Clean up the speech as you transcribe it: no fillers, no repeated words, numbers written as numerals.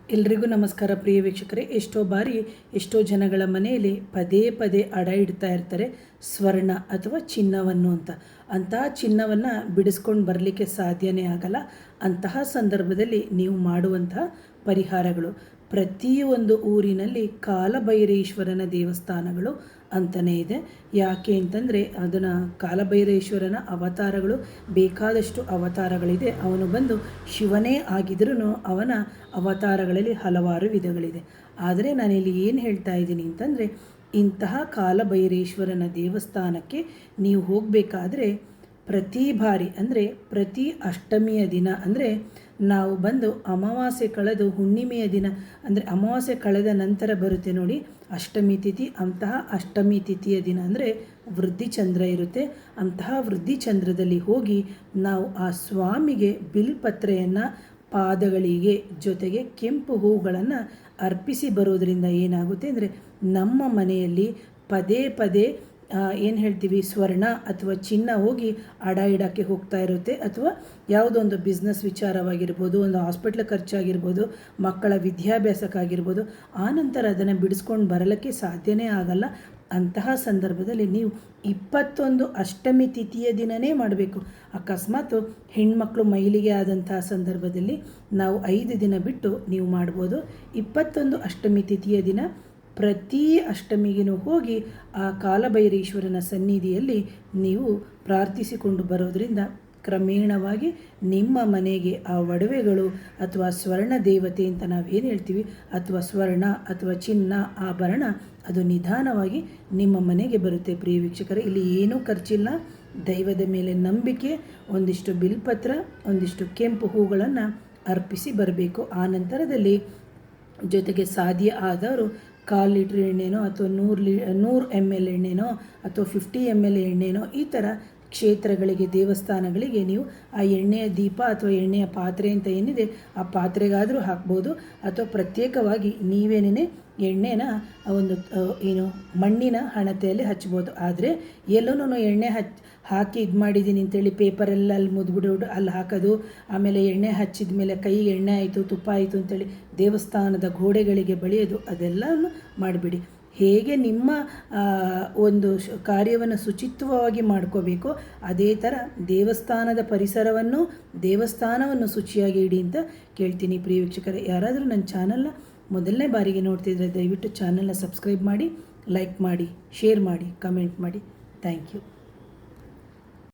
ಎಲ್ರಿಗೂ ನಮಸ್ಕಾರ ಪ್ರಿಯ ವೀಕ್ಷಕರೇ. ಎಷ್ಟೋ ಬಾರಿ ಎಷ್ಟೋ ಜನಗಳ ಮನೆಯಲ್ಲಿ ಪದೇ ಪದೇ ಅಡ ಇಡ್ತಾ ಇರ್ತಾರೆ ಸ್ವರ್ಣ ಅಥವಾ ಚಿನ್ನವನ್ನು ಅಂತ. ಅಂತಹ ಚಿನ್ನವನ್ನು ಬಿಡಿಸ್ಕೊಂಡು ಬರಲಿಕ್ಕೆ ಸಾಧ್ಯನೇ ಆಗಲ್ಲ. ಅಂತಹ ಸಂದರ್ಭದಲ್ಲಿ ನೀವು ಮಾಡುವಂತಹ ಪರಿಹಾರಗಳು, ಪ್ರತಿಯೊಂದು ಊರಿನಲ್ಲಿ ಕಾಲಭೈರೇಶ್ವರನ ದೇವಸ್ಥಾನಗಳು ಅಂತಲೇ ಇದೆ. ಯಾಕೆ ಅಂತಂದರೆ ಅದನ್ನು ಕಾಲಭೈರೇಶ್ವರನ ಅವತಾರಗಳು ಬೇಕಾದಷ್ಟು ಅವತಾರಗಳಿದೆ. ಅವನು ಬಂದು ಶಿವನೇ ಆಗಿದ್ರೂ ಅವನ ಅವತಾರಗಳಲ್ಲಿ ಹಲವಾರು ವಿಧಗಳಿದೆ. ಆದರೆ ನಾನಿಲ್ಲಿ ಏನು ಹೇಳ್ತಾ ಇದ್ದೀನಿ ಅಂತಂದರೆ, ಇಂತಹ ಕಾಲಭೈರೇಶ್ವರನ ದೇವಸ್ಥಾನಕ್ಕೆ ನೀವು ಹೋಗಬೇಕಾದ್ರೆ ಪ್ರತಿ ಬಾರಿ ಅಂದರೆ ಪ್ರತಿ ಅಷ್ಟಮಿಯ ದಿನ, ಅಂದರೆ ನಾವು ಬಂದು ಅಮಾವಾಸ್ಯೆ ಕಳೆದು ಹುಣ್ಣಿಮೆಯ ದಿನ, ಅಂದರೆ ಅಮಾವಾಸ್ಯೆ ಕಳೆದ ನಂತರ ಬರುತ್ತೆ ನೋಡಿ ಅಷ್ಟಮಿ ತಿಥಿ. ಅಂತಹ ಅಷ್ಟಮಿ ತಿಥಿಯ ದಿನ ಅಂದರೆ ವೃದ್ಧಿಚಂದ್ರ ಇರುತ್ತೆ. ಅಂತಹ ವೃದ್ಧಿಚಂದ್ರದಲ್ಲಿ ಹೋಗಿ ನಾವು ಆ ಸ್ವಾಮಿಗೆ ಬಿಲ್ಪತ್ರೆಯನ್ನು ಪಾದಗಳಿಗೆ ಜೊತೆಗೆ ಕೆಂಪು ಹೂಗಳನ್ನು ಅರ್ಪಿಸಿ ಬರೋದರಿಂದ ಏನಾಗುತ್ತೆ ಅಂದರೆ, ನಮ್ಮ ಮನೆಯಲ್ಲಿ ಪದೇ ಪದೇ ಏನು ಹೇಳ್ತೀವಿ ಸ್ವರ್ಣ ಅಥವಾ ಚಿನ್ನ ಹೋಗಿ ಅಡ ಇಡೋಕ್ಕೆ ಹೋಗ್ತಾ ಇರುತ್ತೆ. ಅಥವಾ ಯಾವುದೋ ಒಂದು ಬಿಸ್ನೆಸ್ ವಿಚಾರವಾಗಿರ್ಬೋದು, ಒಂದು ಹಾಸ್ಪಿಟ್ಲ್ ಖರ್ಚಾಗಿರ್ಬೋದು, ಮಕ್ಕಳ ವಿದ್ಯಾಭ್ಯಾಸಕ್ಕಾಗಿರ್ಬೋದು, ಆನಂತರ ಅದನ್ನು ಬಿಡಿಸ್ಕೊಂಡು ಬರಲಿಕ್ಕೆ ಸಾಧ್ಯನೇ ಆಗಲ್ಲ. ಅಂತಹ ಸಂದರ್ಭದಲ್ಲಿ ನೀವು 21 ಅಷ್ಟಮಿ ತಿಥಿಯ ದಿನವೇ ಮಾಡಬೇಕು. ಅಕಸ್ಮಾತ್ ಹೆಣ್ಮಕ್ಳು ಮೈಲಿಗೆ ಆದಂತಹ ಸಂದರ್ಭದಲ್ಲಿ ನಾವು 5 ದಿನ ಬಿಟ್ಟು ನೀವು ಮಾಡ್ಬೋದು. 21 ಅಷ್ಟಮಿ ತಿಥಿಯ ದಿನ ಪ್ರತಿ ಅಷ್ಟಮಿಗೂ ಹೋಗಿ ಆ ಕಾಲಭೈರೇಶ್ವರನ ಸನ್ನಿಧಿಯಲ್ಲಿ ನೀವು ಪ್ರಾರ್ಥಿಸಿಕೊಂಡು ಬರೋದರಿಂದ ಕ್ರಮೇಣವಾಗಿ ನಿಮ್ಮ ಮನೆಗೆ ಆ ಒಡವೆಗಳು ಅಥವಾ ಸ್ವರ್ಣ ದೇವತೆ ಅಂತ ನಾವೇನು ಹೇಳ್ತೀವಿ, ಅಥವಾ ಸ್ವರ್ಣ ಅಥವಾ ಚಿನ್ನ ಆಭರಣ, ಅದು ನಿಧಾನವಾಗಿ ನಿಮ್ಮ ಮನೆಗೆ ಬರುತ್ತೆ. ಪ್ರಿಯ ವೀಕ್ಷಕರೇ, ಇಲ್ಲಿ ಏನೂ ಖರ್ಚಿಲ್ಲ. ದೈವದ ಮೇಲೆ ನಂಬಿಕೆ, ಒಂದಿಷ್ಟು ಬಿಲ್ಪತ್ರ, ಒಂದಿಷ್ಟು ಕೆಂಪು ಹೂಗಳನ್ನು ಅರ್ಪಿಸಿ ಬರಬೇಕು. ಆ ನಂತರದಲ್ಲಿ ಜೊತೆಗೆ ಸಾಧ್ಯ ಆದವರು 1/4 ಲೀಟ್ರ್ ಎಣ್ಣೆನೋ ಅಥವಾ 100 ml ಎಣ್ಣೆನೋ ಅಥವಾ 50 ml ಎಣ್ಣೆನೋ, ಈ ಥರ ಕ್ಷೇತ್ರಗಳಿಗೆ, ದೇವಸ್ಥಾನಗಳಿಗೆ ನೀವು ಆ ಎಣ್ಣೆಯ ದೀಪ ಅಥವಾ ಎಣ್ಣೆಯ ಪಾತ್ರೆ ಅಂತ ಏನಿದೆ ಆ ಪಾತ್ರೆಗಾದರೂ ಹಾಕ್ಬೋದು. ಅಥವಾ ಪ್ರತ್ಯೇಕವಾಗಿ ನೀವೇನೇ ಎಣ್ಣೆನ ಒಂದು ಮಣ್ಣಿನ ಹಣತೆಯಲ್ಲಿ ಹಚ್ಬೋದು. ಆದರೆ ಎಲ್ಲನೂ ಎಣ್ಣೆ ಹಾಕಿ ಇದು ಮಾಡಿದ್ದೀನಿ ಅಂತೇಳಿ ಪೇಪರೆಲ್ಲ ಅಲ್ಲಿ ಮುದ್ಬಿಡೋದು, ಅಲ್ಲಿ ಹಾಕೋದು, ಆಮೇಲೆ ಎಣ್ಣೆ ಹಚ್ಚಿದ ಮೇಲೆ ಕೈಗೆ ಎಣ್ಣೆ ಆಯಿತು ತುಪ್ಪ ಆಯಿತು ಅಂತೇಳಿ ದೇವಸ್ಥಾನದ ಗೋಡೆಗಳಿಗೆ ಬಳಿಯೋದು, ಅದೆಲ್ಲನೂ ಮಾಡಿಬಿಡಿ. ಹೇಗೆ ನಿಮ್ಮ ಒಂದು ಕಾರ್ಯವನ್ನು ಶುಚಿತ್ವವಾಗಿ ಮಾಡ್ಕೋಬೇಕು, ಅದೇ ಥರ ದೇವಸ್ಥಾನದ ಪರಿಸರವನ್ನು, ದೇವಸ್ಥಾನವನ್ನು ಶುಚಿಯಾಗಿ ಇಡಿ ಅಂತ ಕೇಳ್ತೀನಿ. ಪ್ರಿಯ ವೀಕ್ಷಕರೇ, ಯಾರಾದರೂ ನನ್ನ ಚಾನಲ್ನ ಮೊದಲನೇ ಬಾರಿಗೆ ನೋಡ್ತಿದ್ರೆ ದಯವಿಟ್ಟು ಚಾನಲ್ನ ಸಬ್ಸ್ಕ್ರೈಬ್ ಮಾಡಿ, ಲೈಕ್ ಮಾಡಿ, ಶೇರ್ ಮಾಡಿ, ಕಮೆಂಟ್ ಮಾಡಿ. Thank you.